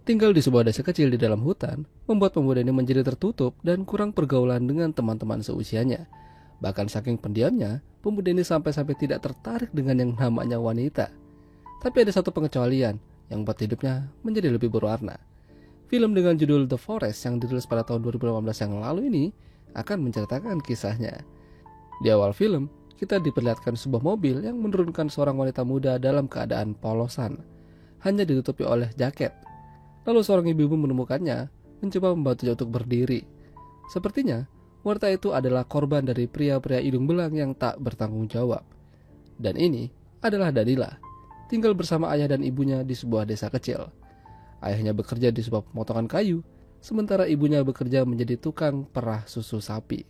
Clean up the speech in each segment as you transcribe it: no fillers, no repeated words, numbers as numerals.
Tinggal di sebuah desa kecil di dalam hutan, membuat pemuda ini menjadi tertutup dan kurang pergaulan dengan teman-teman seusianya. Bahkan saking pendiamnya, pemuda ini sampai-sampai tidak tertarik dengan yang namanya wanita. Tapi ada satu pengecualian yang membuat hidupnya menjadi lebih berwarna. Film dengan judul The Forest yang dirilis pada tahun 2018 yang lalu ini akan menceritakan kisahnya. Di awal film, kita diperlihatkan sebuah mobil yang menurunkan seorang wanita muda dalam keadaan polosan, hanya ditutupi oleh jaket. Lalu seorang ibu-ibu menemukannya, mencoba membantunya untuk berdiri. Sepertinya, wanita itu adalah korban dari pria-pria hidung belang yang tak bertanggung jawab. Dan ini adalah Danila, tinggal bersama ayah dan ibunya di sebuah desa kecil. Ayahnya bekerja di sebuah pemotongan kayu, sementara ibunya bekerja menjadi tukang perah susu sapi.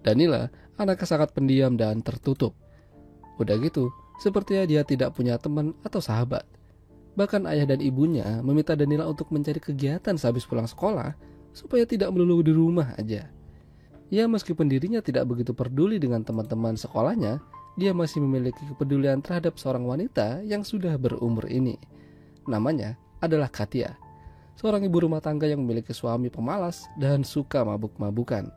Danila anaknya sangat pendiam dan tertutup. Udah gitu, sepertinya dia tidak punya teman atau sahabat. Bahkan ayah dan ibunya meminta Danila untuk mencari kegiatan sehabis pulang sekolah supaya tidak melulu di rumah aja. Ya, meskipun dirinya tidak begitu peduli dengan teman-teman sekolahnya, dia masih memiliki kepedulian terhadap seorang wanita yang sudah berumur ini. Namanya adalah Katia, seorang ibu rumah tangga yang memiliki suami pemalas dan suka mabuk-mabukan.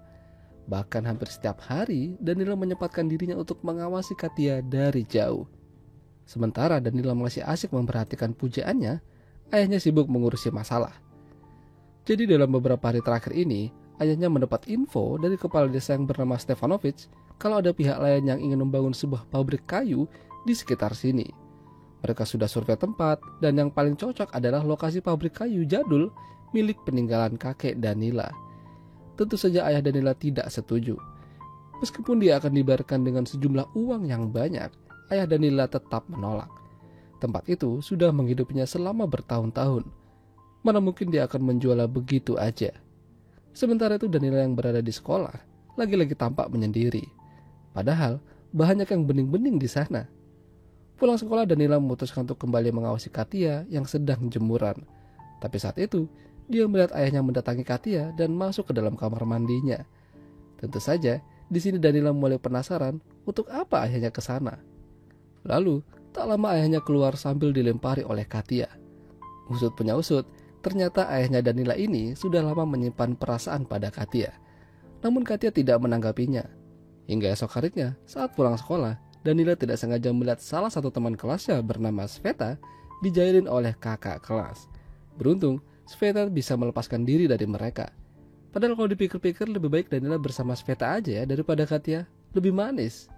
Bahkan hampir setiap hari, Danila menyempatkan dirinya untuk mengawasi Katia dari jauh. Sementara Danila masih asik memperhatikan pujaannya, ayahnya sibuk mengurusi masalah. Jadi dalam beberapa hari terakhir ini, ayahnya mendapat info dari kepala desa yang bernama Stefanovic kalau ada pihak lain yang ingin membangun sebuah pabrik kayu di sekitar sini. Mereka sudah survei tempat dan yang paling cocok adalah lokasi pabrik kayu jadul milik peninggalan kakek Danila. Tentu saja ayah Danila tidak setuju. Meskipun dia akan dibayarkan dengan sejumlah uang yang banyak, ayah Danila tetap menolak. Tempat itu sudah menghidupinya selama bertahun-tahun. Mana mungkin dia akan menjualnya begitu aja. Sementara itu Danila yang berada di sekolah lagi-lagi tampak menyendiri. Padahal banyak yang bening-bening di sana. Pulang sekolah, Danila memutuskan untuk kembali mengawasi Katia yang sedang jemuran. Tapi saat itu dia melihat ayahnya mendatangi Katia dan masuk ke dalam kamar mandinya. Tentu saja di sini Danila mulai penasaran untuk apa ayahnya ke sana. Lalu, tak lama ayahnya keluar sambil dilempari oleh Katia. Usut punya usut, ternyata ayahnya Danila ini sudah lama menyimpan perasaan pada Katia. Namun Katia tidak menanggapinya. Hingga esok harinya, saat pulang sekolah, Danila tidak sengaja melihat salah satu teman kelasnya bernama Sveta dijailin oleh kakak kelas. Beruntung, Sveta bisa melepaskan diri dari mereka. Padahal kalau dipikir-pikir lebih baik Danila bersama Sveta aja ya daripada Katia, lebih manis.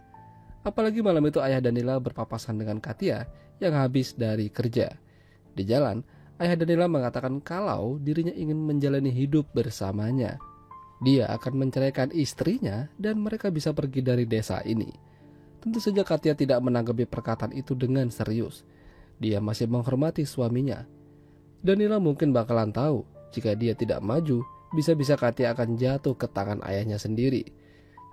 Apalagi malam itu ayah Danila berpapasan dengan Katia yang habis dari kerja. Di jalan, ayah Danila mengatakan kalau dirinya ingin menjalani hidup bersamanya. Dia akan menceraikan istrinya dan mereka bisa pergi dari desa ini. Tentu saja Katia tidak menanggapi perkataan itu dengan serius. Dia masih menghormati suaminya. Danila mungkin bakalan tahu jika dia tidak maju, bisa-bisa Katia akan jatuh ke tangan ayahnya sendiri.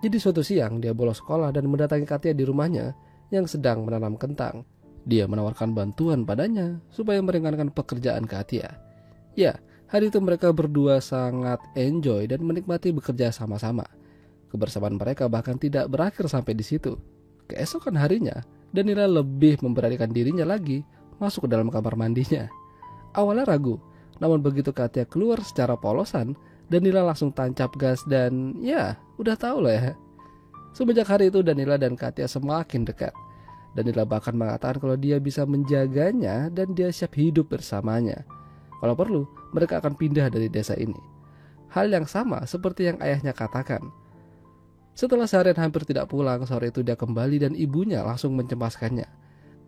Jadi suatu siang dia bolos sekolah dan mendatangi Katia di rumahnya yang sedang menanam kentang. Dia menawarkan bantuan padanya supaya meringankan pekerjaan Katia. Ya, hari itu mereka berdua sangat enjoy dan menikmati bekerja sama-sama. Kebersamaan mereka bahkan tidak berakhir sampai di situ. Keesokan harinya, Danila lebih memberanikan dirinya lagi masuk ke dalam kamar mandinya. Awalnya ragu, namun begitu Katia keluar secara polosan, Danila langsung tancap gas dan ya, udah tahu lah ya. Semenjak hari itu Danila dan Katia semakin dekat. Danila bahkan mengatakan kalau dia bisa menjaganya dan dia siap hidup bersamanya. Kalau perlu, mereka akan pindah dari desa ini. Hal yang sama seperti yang ayahnya katakan. Setelah seharian hampir tidak pulang, sore itu dia kembali dan ibunya langsung mencemaskannya.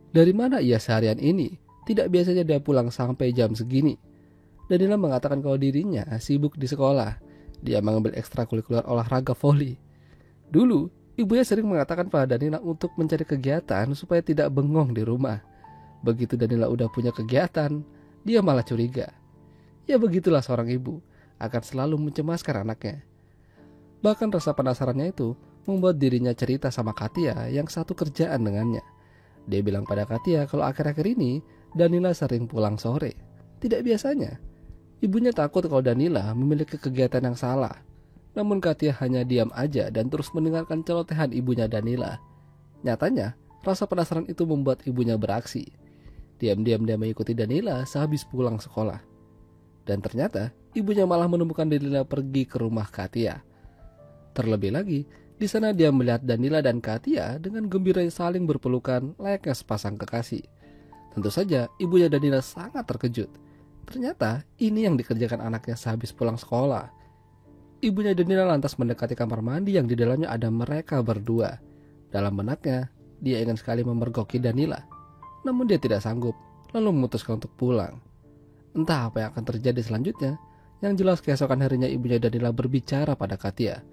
Dari mana ia seharian ini? Tidak biasanya dia pulang sampai jam segini. Danila mengatakan kalau dirinya sibuk di sekolah. Dia mengambil ekstrakurikuler olahraga voli. Dulu, ibunya sering mengatakan pada Danila untuk mencari kegiatan supaya tidak bengong di rumah. Begitu Danila udah punya kegiatan, dia malah curiga. Ya begitulah seorang ibu, akan selalu mencemaskan anaknya. Bahkan rasa penasarannya itu membuat dirinya cerita sama Katia yang satu kerjaan dengannya. Dia bilang pada Katia kalau akhir-akhir ini Danila sering pulang sore. Tidak biasanya. Ibunya takut kalau Danila memiliki kegiatan yang salah. Namun Katia hanya diam aja dan terus mendengarkan celotehan ibunya Danila. Nyatanya, rasa penasaran itu membuat ibunya beraksi. Diam-diam dia mengikuti Danila sehabis pulang sekolah. Dan ternyata ibunya malah menemukan Danila pergi ke rumah Katia. Terlebih lagi, di sana dia melihat Danila dan Katia dengan gembira saling berpelukan layaknya sepasang kekasih. Tentu saja ibunya Danila sangat terkejut. Ternyata ini yang dikerjakan anaknya sehabis pulang sekolah. Ibunya Danila lantas mendekati kamar mandi yang di dalamnya ada mereka berdua. Dalam benaknya, dia ingin sekali memergoki Danila. Namun dia tidak sanggup, lalu memutuskan untuk pulang. Entah apa yang akan terjadi selanjutnya, yang jelas keesokan harinya ibunya Danila berbicara pada Katia.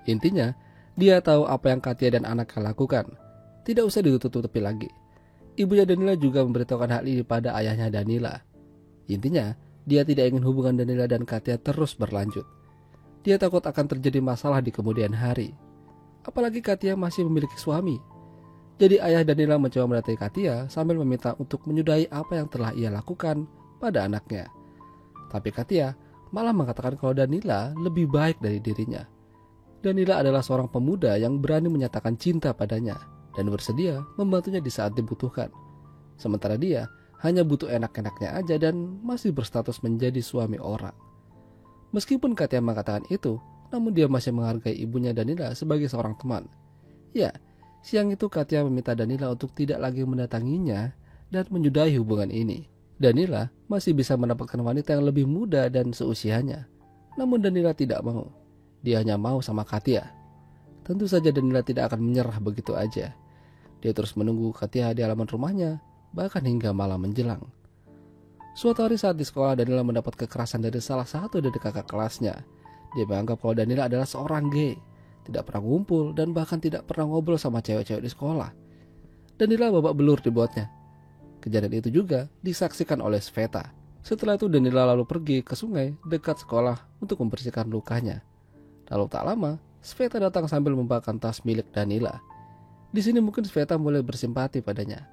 Intinya, dia tahu apa yang Katia dan anaknya lakukan. Tidak usah ditutup-tutupi lagi. Ibunya Danila juga memberitahukan hal ini pada ayahnya Danila. Intinya, dia tidak ingin hubungan Danila dan Katia terus berlanjut. Dia takut akan terjadi masalah di kemudian hari. Apalagi Katia masih memiliki suami. Jadi ayah Danila mencoba mendatangi Katia sambil meminta untuk menyudahi apa yang telah ia lakukan pada anaknya. Tapi Katia malah mengatakan kalau Danila lebih baik dari dirinya. Danila adalah seorang pemuda yang berani menyatakan cinta padanya dan bersedia membantunya di saat dibutuhkan. Sementara dia hanya butuh enak-enaknya aja dan masih berstatus menjadi suami orang. Meskipun Katia mengatakan itu, namun dia masih menghargai ibunya Danila sebagai seorang teman. Ya, siang itu Katia meminta Danila untuk tidak lagi mendatanginya dan menyudahi hubungan ini. Danila masih bisa mendapatkan wanita yang lebih muda dan seusianya. Namun Danila tidak mau. Dia hanya mau sama Katia. Tentu saja Danila tidak akan menyerah begitu aja. Dia terus menunggu Katia di halaman rumahnya, bahkan hingga malam menjelang. Suatu hari saat di sekolah, Danila mendapat kekerasan dari salah satu dari kakak kelasnya. Dia menganggap kalau Danila adalah seorang gay, tidak pernah ngumpul dan bahkan tidak pernah ngobrol sama cewek-cewek di sekolah. Danila babak belur dibuatnya. Kejadian itu juga disaksikan oleh Sveta. Setelah itu Danila lalu pergi ke sungai dekat sekolah untuk membersihkan lukanya. Lalu tak lama, Sveta datang sambil membawakan tas milik Danila. Di sini mungkin Sveta mulai bersimpati padanya.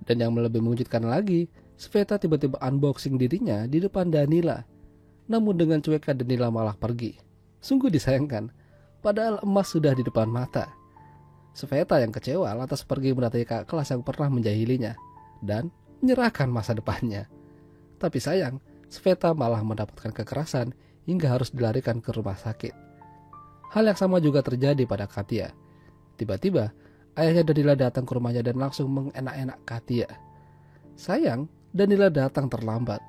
Dan yang lebih mengejutkan lagi, Sveta tiba-tiba unboxing dirinya di depan Danila. Namun dengan cueknya Danila malah pergi. Sungguh disayangkan, padahal emas sudah di depan mata. Sveta yang kecewa lantas pergi mendatangi kakak kelas yang pernah menjahilinya dan menyerahkan masa depannya. Tapi sayang, Sveta malah mendapatkan kekerasan hingga harus dilarikan ke rumah sakit. Hal yang sama juga terjadi pada Katia. Tiba-tiba, ayahnya Danila datang ke rumahnya dan langsung mengenak-enak Katia. Sayang, Danila datang terlambat.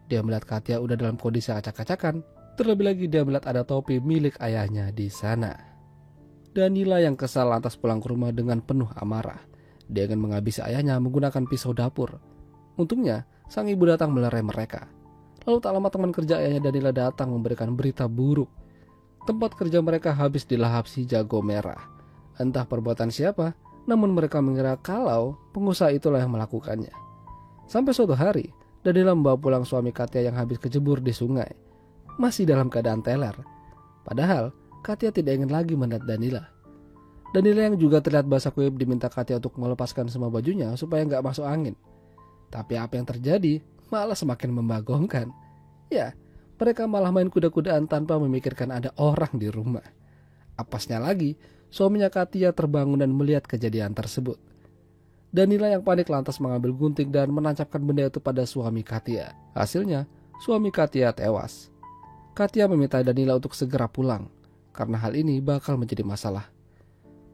Dia melihat Katia udah dalam kondisi acak-acakan. Terlebih lagi dia melihat ada topi milik ayahnya di sana. Danila yang kesal lantas pulang ke rumah dengan penuh amarah. Dia ingin menghabisi ayahnya menggunakan pisau dapur. Untungnya, sang ibu datang melerai mereka. Lalu tak lama teman kerja ayahnya Danila datang memberikan berita buruk. Tempat kerja mereka habis dilahap si jago merah. Entah perbuatan siapa, namun mereka mengira kalau pengusaha itulah yang melakukannya. Sampai suatu hari, Danila membawa pulang suami Katia yang habis kecebur di sungai. Masih dalam keadaan teler. Padahal, Katia tidak ingin lagi melihat Danila. Danila yang juga terlihat basah kuyup diminta Katia untuk melepaskan semua bajunya supaya nggak masuk angin. Tapi apa yang terjadi malah semakin membagongkan. Ya, mereka malah main kuda-kudaan tanpa memikirkan ada orang di rumah. Apasnya lagi, suaminya Katia terbangun dan melihat kejadian tersebut. Danila yang panik lantas mengambil gunting dan menancapkan benda itu pada suami Katia. Hasilnya, suami Katia tewas. Katia meminta Danila untuk segera pulang, karena hal ini bakal menjadi masalah.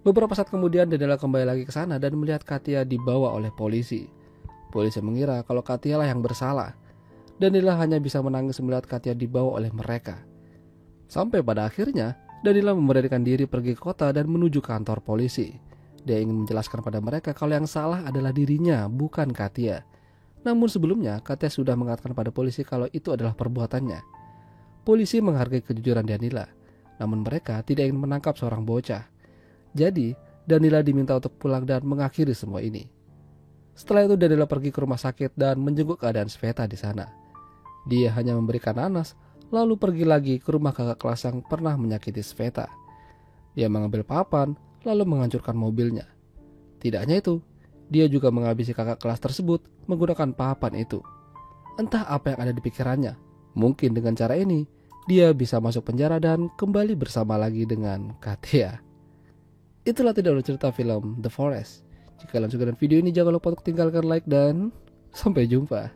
Beberapa saat kemudian Danila kembali lagi ke sana dan melihat Katia dibawa oleh polisi. Polisi mengira kalau Katia lah yang bersalah. Danila hanya bisa menangis melihat Katia dibawa oleh mereka. Sampai pada akhirnya, Danila memberanikan diri pergi ke kota dan menuju kantor polisi. Dia ingin menjelaskan pada mereka kalau yang salah adalah dirinya, bukan Katia. Namun sebelumnya, Katia sudah mengatakan pada polisi kalau itu adalah perbuatannya. Polisi menghargai kejujuran Danila, namun mereka tidak ingin menangkap seorang bocah. Jadi, Danila diminta untuk pulang dan mengakhiri semua ini. Setelah itu Danila pergi ke rumah sakit dan menjenguk keadaan Sveta di sana. Dia hanya memberikan nanas, lalu pergi lagi ke rumah kakak kelas yang pernah menyakiti Sveta. Dia mengambil papan, lalu menghancurkan mobilnya. Tidak hanya itu, dia juga menghabisi kakak kelas tersebut menggunakan papan itu. Entah apa yang ada di pikirannya. Mungkin dengan cara ini, dia bisa masuk penjara dan kembali bersama lagi dengan Katia. Itulah tidak ada cerita film The Forest. Jika kalian suka dengan video ini, jangan lupa untuk tinggalkan like dan sampai jumpa.